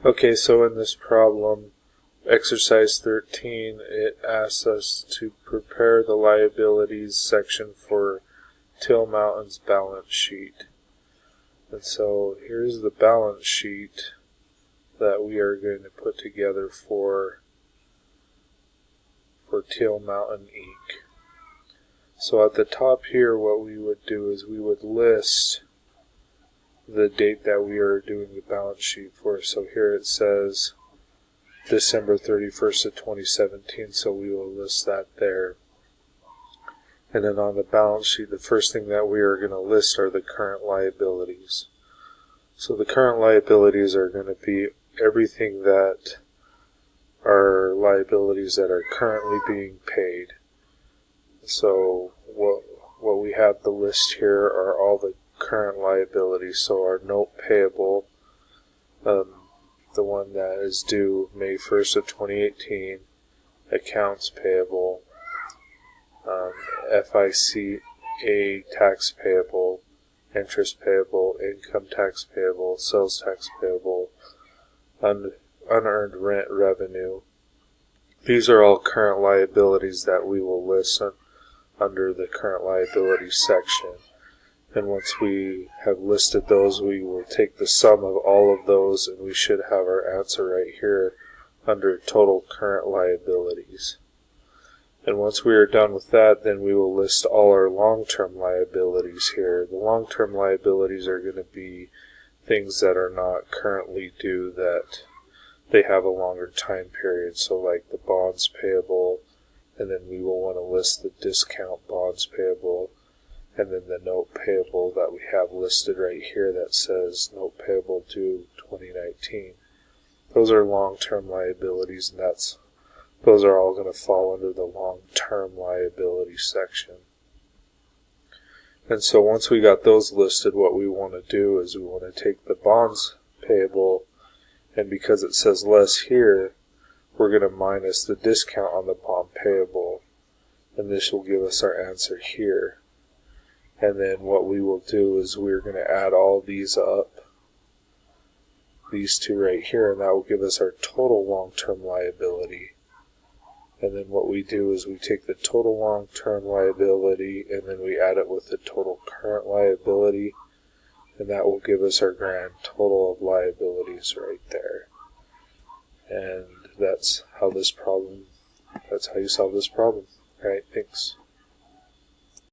Okay, so in this problem, exercise 13, it asks us to prepare the liabilities section for Till Mountain's balance sheet. And so here's the balance sheet that we are going to put together for Till Mountain Inc. So at the top here, what we would do is we would list the date that we are doing the balance sheet for. So here it says December 31st of 2017, so we will list that there. And then on the balance sheet, the first thing that we are going to list are the current liabilities. So the current liabilities are going to be everything that are liabilities that are currently being paid. So what we have the list here are all the current liabilities. So our note payable, the one that is due May 1st of 2018, accounts payable, FICA tax payable, interest payable, income tax payable, sales tax payable, unearned rent revenue. These are all current liabilities that we will list under the current liabilities section. And once we have listed those, we will take the sum of all of those, and we should have our answer right here under total current liabilities. And once we are done with that, then we will list all our long-term liabilities here. The long-term liabilities are going to be things that are not currently due, that they have a longer time period. So like the bonds payable, and then we will want to list the discount bonds payable, and then the note payable that we have listed right here that says note payable due 2019. Those are long-term liabilities, and those are all going to fall under the long-term liability section. And so once we got those listed, what we want to do is we want to take the bonds payable, and because it says less here, we're going to minus the discount on the bond payable, and this will give us our answer here. And then what we will do is we're going to add all these up, these two right here, and that will give us our total long-term liability. And then what we do is we take the total long-term liability and then we add it with the total current liability, and that will give us our grand total of liabilities right there. And that's how you solve this problem. Alright, thanks.